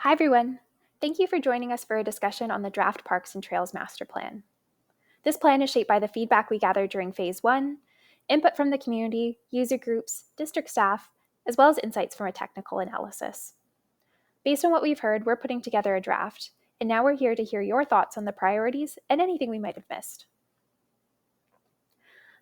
Hi everyone. Thank you for joining us for a discussion on the Draft Parks and Trails Master Plan. This plan is shaped by the feedback we gathered during Phase 1, input from the community, user groups, district staff, as well as insights from a technical analysis. Based on what we've heard, we're putting together a draft, and now we're here to hear your thoughts on the priorities and anything we might have missed.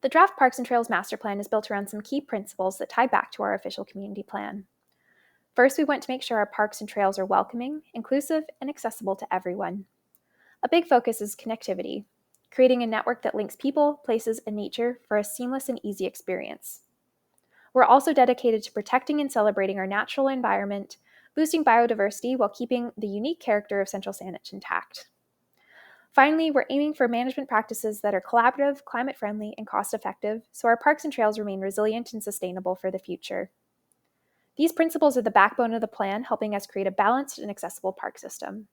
The Draft Parks and Trails Master Plan is built around some key principles that tie back to our official community plan. First, we want to make sure our parks and trails are welcoming, inclusive, and accessible to everyone. A big focus is connectivity, creating a network that links people, places, and nature for a seamless and easy experience. We're also dedicated to protecting and celebrating our natural environment, boosting biodiversity while keeping the unique character of Central Saanich intact. Finally, we're aiming for management practices that are collaborative, climate-friendly, and cost-effective, so our parks and trails remain resilient and sustainable for the future. These principles are the backbone of the plan, helping us create a balanced and accessible park system.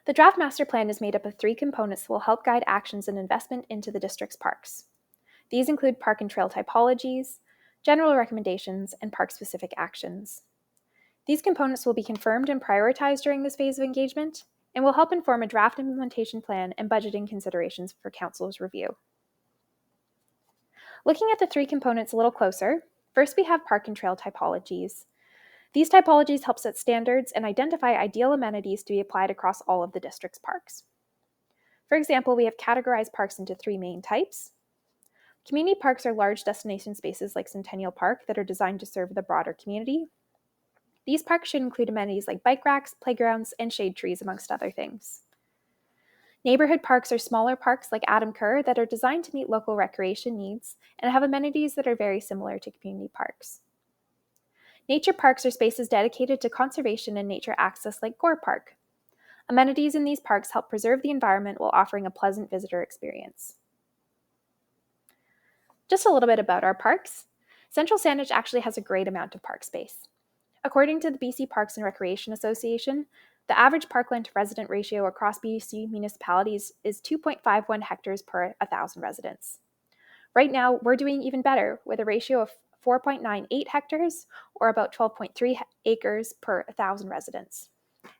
The draft master plan is made up of 3 components that will help guide actions and investment into the district's parks. These include park and trail typologies, general recommendations, and park-specific actions. These components will be confirmed and prioritized during this phase of engagement and will help inform a draft implementation plan and budgeting considerations for Council's review. Looking at the 3 components a little closer, first we have park and trail typologies. These typologies help set standards and identify ideal amenities to be applied across all of the district's parks. For example, we have categorized parks into 3 main types. Community parks are large destination spaces like Centennial Park that are designed to serve the broader community. These parks should include amenities like bike racks, playgrounds, and shade trees, amongst other things. Neighborhood parks are smaller parks like Adam Kerr that are designed to meet local recreation needs and have amenities that are very similar to community parks. Nature parks are spaces dedicated to conservation and nature access like Gore Park. Amenities in these parks help preserve the environment while offering a pleasant visitor experience. Just a little bit about our parks. Central Saanich actually has a great amount of park space. According to the BC Parks and Recreation Association, the average parkland to resident ratio across BC municipalities is 2.51 hectares per 1,000 residents. Right now, we're doing even better with a ratio of 4.98 hectares, or about 12.3 acres per 1,000 residents.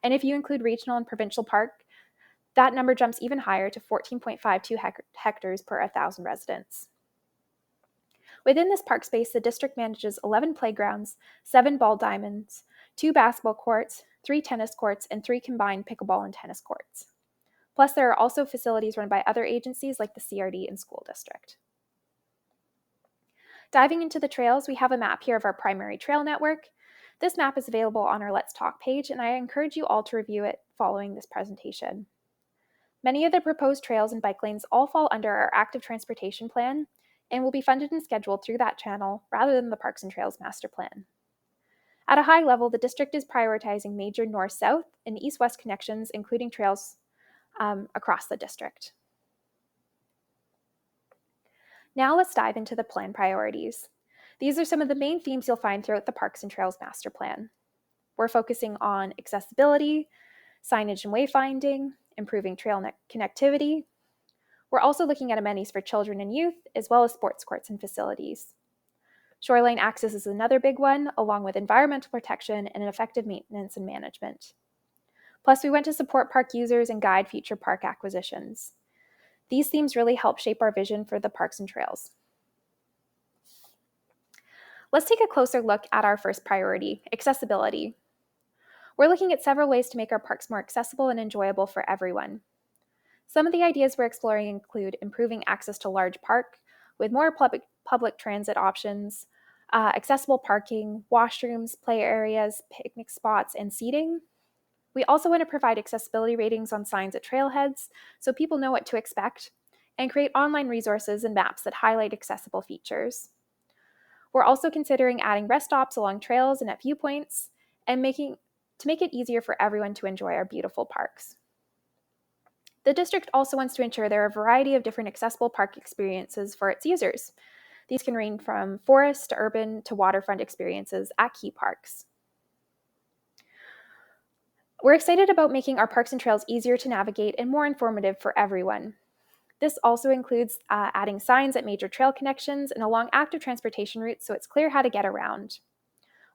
And if you include regional and provincial park, that number jumps even higher to 14.52 hectares per 1,000 residents. Within this park space, the district manages 11 playgrounds, 7 ball diamonds, 2 basketball courts, 3 tennis courts, and 3 combined pickleball and tennis courts. Plus, there are also facilities run by other agencies like the CRD and school district. Diving into the trails, we have a map here of our primary trail network. This map is available on our Let's Talk page, and I encourage you all to review it following this presentation. Many of the proposed trails and bike lanes all fall under our active transportation plan and will be funded and scheduled through that channel rather than the Parks and Trails Master Plan. At a high level, the district is prioritizing major north-south and east-west connections, including trails across the district. Now let's dive into the plan priorities. These are some of the main themes you'll find throughout the Parks and Trails Master Plan. We're focusing on accessibility, signage and wayfinding, improving trail connectivity. We're also looking at amenities for children and youth, as well as sports courts and facilities. Shoreline access is another big one, along with environmental protection and effective maintenance and management. Plus, we want to support park users and guide future park acquisitions. These themes really help shape our vision for the parks and trails. Let's take a closer look at our first priority, accessibility. We're looking at several ways to make our parks more accessible and enjoyable for everyone. Some of the ideas we're exploring include improving access to large park with more public transit options, accessible parking, washrooms, play areas, picnic spots, and seating. We also want to provide accessibility ratings on signs at trailheads so people know what to expect, and create online resources and maps that highlight accessible features. We're also considering adding rest stops along trails and at viewpoints, and to make it easier for everyone to enjoy our beautiful parks. The district also wants to ensure there are a variety of different accessible park experiences for its users. These can range from forest to urban to waterfront experiences at key parks. We're excited about making our parks and trails easier to navigate and more informative for everyone. This also includes adding signs at major trail connections and along active transportation routes so it's clear how to get around.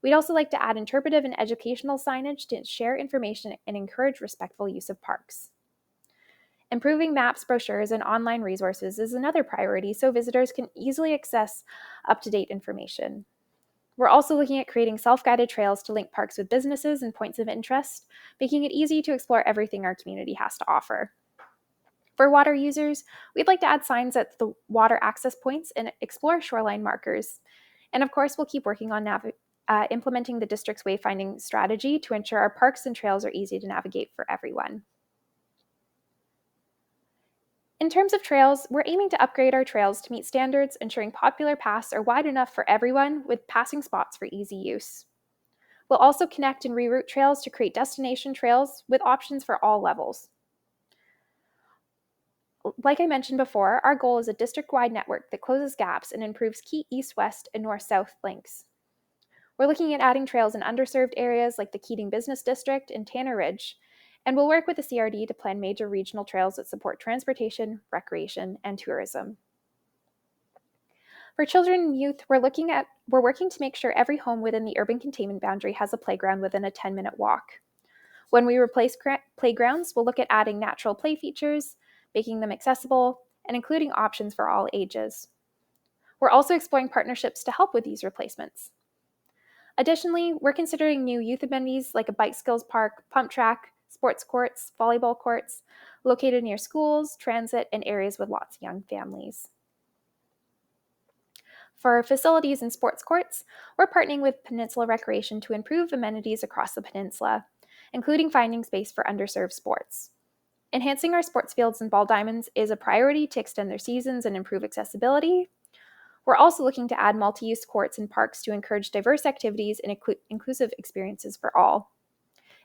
We'd also like to add interpretive and educational signage to share information and encourage respectful use of parks. Improving maps, brochures, and online resources is another priority so visitors can easily access up-to-date information. We're also looking at creating self-guided trails to link parks with businesses and points of interest, making it easy to explore everything our community has to offer. For water users, we'd like to add signs at the water access points and explore shoreline markers. And of course, we'll keep working on implementing the district's wayfinding strategy to ensure our parks and trails are easy to navigate for everyone. In terms of trails, we're aiming to upgrade our trails to meet standards, ensuring popular paths are wide enough for everyone with passing spots for easy use. We'll also connect and reroute trails to create destination trails with options for all levels. Like I mentioned before, our goal is a district-wide network that closes gaps and improves key east-west and north-south links. We're looking at adding trails in underserved areas like the Keating Business District and Tanner Ridge, and we'll work with the CRD to plan major regional trails that support transportation, recreation, and tourism. For children and youth, we're working to make sure every home within the urban containment boundary has a playground within a 10-minute walk. When we replace playgrounds, we'll look at adding natural play features, making them accessible, and including options for all ages. We're also exploring partnerships to help with these replacements. Additionally, we're considering new youth amenities like a bike skills park, pump track, sports courts, volleyball courts, located near schools, transit, and areas with lots of young families. For facilities and sports courts, we're partnering with Peninsula Recreation to improve amenities across the peninsula, including finding space for underserved sports. Enhancing our sports fields and ball diamonds is a priority to extend their seasons and improve accessibility. We're also looking to add multi-use courts and parks to encourage diverse activities and inclusive experiences for all.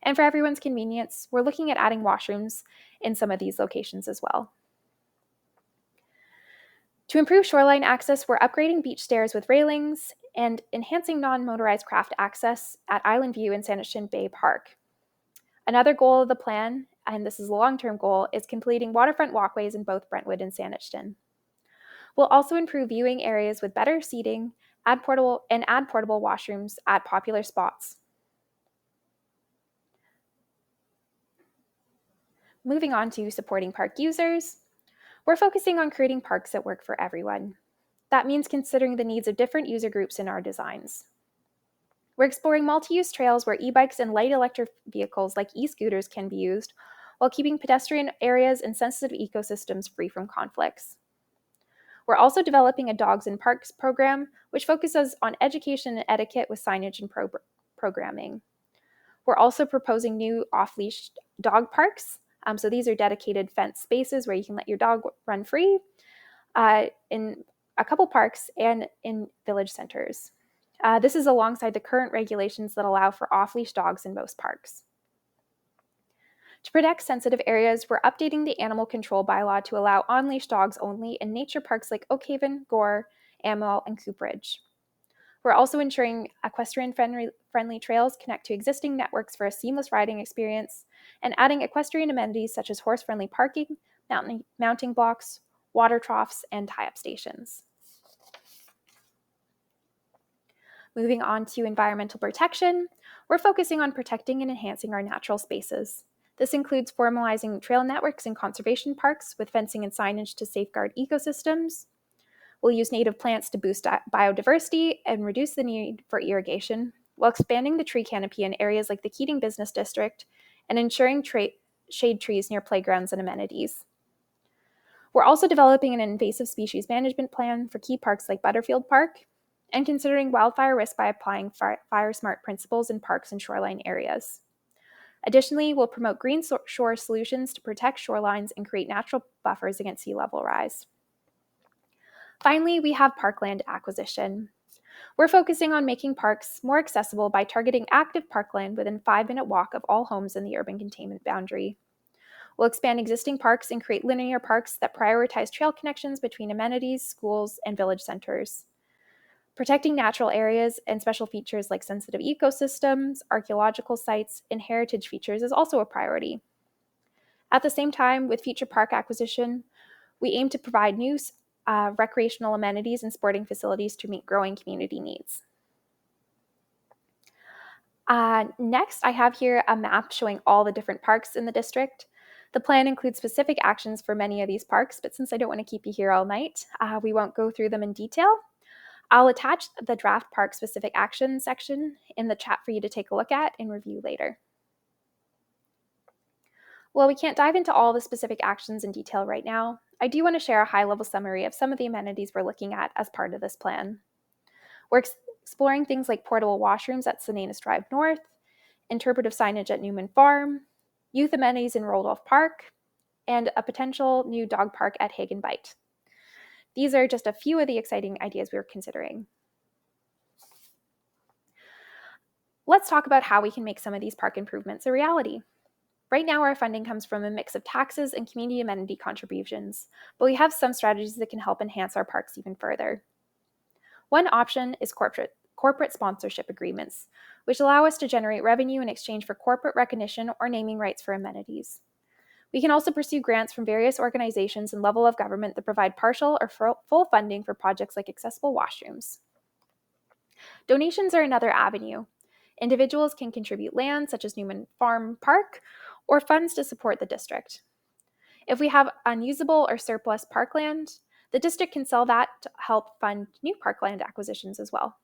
And for everyone's convenience, we're looking at adding washrooms in some of these locations as well. To improve shoreline access, we're upgrading beach stairs with railings and enhancing non-motorized craft access at Island View and Saanich Bay Park. Another goal of the plan, and this is a long-term goal, is completing waterfront walkways in both Brentwood and Saanich. We'll also improve viewing areas with better seating, add portable washrooms at popular spots. Moving on to supporting park users, we're focusing on creating parks that work for everyone. That means considering the needs of different user groups in our designs. We're exploring multi-use trails where e-bikes and light electric vehicles like e-scooters can be used, while keeping pedestrian areas and sensitive ecosystems free from conflicts. We're also developing a Dogs in Parks program, which focuses on education and etiquette with signage and programming. We're also proposing new off-leash dog parks. So these are dedicated fenced spaces where you can let your dog run free in a couple parks and in village centers. This is alongside the current regulations that allow for off-leash dogs in most parks. To protect sensitive areas, we're updating the animal control bylaw to allow on-leash dogs only in nature parks like Oakhaven, Gore, Amwell, and Cooperage. We're also ensuring equestrian-friendly trails connect to existing networks for a seamless riding experience and adding equestrian amenities such as horse-friendly parking, mounting blocks, water troughs, and tie-up stations. Moving on to environmental protection, we're focusing on protecting and enhancing our natural spaces. This includes formalizing trail networks and conservation parks with fencing and signage to safeguard ecosystems. We'll use native plants to boost biodiversity and reduce the need for irrigation, while expanding the tree canopy in areas like the Keating Business District and ensuring shade trees near playgrounds and amenities. We're also developing an invasive species management plan for key parks like Butterfield Park and considering wildfire risk by applying fire smart principles in parks and shoreline areas. Additionally, we'll promote green shore solutions to protect shorelines and create natural buffers against sea level rise. Finally, we have parkland acquisition. We're focusing on making parks more accessible by targeting active parkland within a 5-minute walk of all homes in the urban containment boundary. We'll expand existing parks and create linear parks that prioritize trail connections between amenities, schools, and village centers. Protecting natural areas and special features like sensitive ecosystems, archaeological sites, and heritage features is also a priority. At the same time, with future park acquisition, we aim to provide new recreational amenities and sporting facilities to meet growing community needs. Next, I have here a map showing all the different parks in the district. The plan includes specific actions for many of these parks, but since I don't want to keep you here all night, we won't go through them in detail. I'll attach the draft park specific action section in the chat for you to take a look at and review later. While we can't dive into all the specific actions in detail right now, I do want to share a high-level summary of some of the amenities we're looking at as part of this plan. We're exploring things like portable washrooms at Sinanis Drive North, interpretive signage at Newman Farm, youth amenities in Randolph Park, and a potential new dog park at Hagen Bight. These are just a few of the exciting ideas we're considering. Let's talk about how we can make some of these park improvements a reality. Right now, our funding comes from a mix of taxes and community amenity contributions, but we have some strategies that can help enhance our parks even further. One option is corporate sponsorship agreements, which allow us to generate revenue in exchange for corporate recognition or naming rights for amenities. We can also pursue grants from various organizations and level of government that provide partial or full funding for projects like accessible washrooms. Donations are another avenue. Individuals can contribute land, such as Newman Farm Park, or funds to support the district. If we have unusable or surplus parkland, the district can sell that to help fund new parkland acquisitions as well.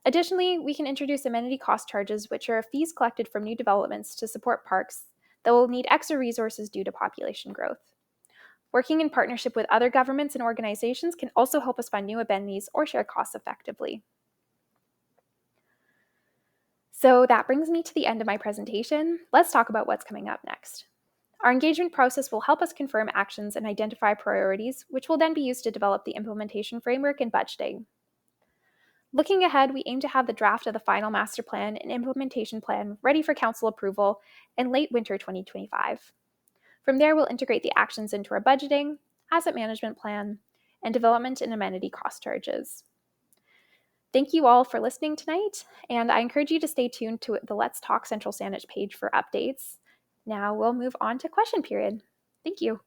Additionally, we can introduce amenity cost charges, which are fees collected from new developments to support parks that will need extra resources due to population growth. Working in partnership with other governments and organizations can also help us fund new amenities or share costs effectively. So that brings me to the end of my presentation. Let's talk about what's coming up next. Our engagement process will help us confirm actions and identify priorities, which will then be used to develop the implementation framework and budgeting. Looking ahead, we aim to have the draft of the final master plan and implementation plan ready for council approval in late winter 2025. From there, we'll integrate the actions into our budgeting, asset management plan, and development and amenity cost charges. Thank you all for listening tonight, and I encourage you to stay tuned to the Let's Talk Central Saanich page for updates. Now we'll move on to question period. Thank you.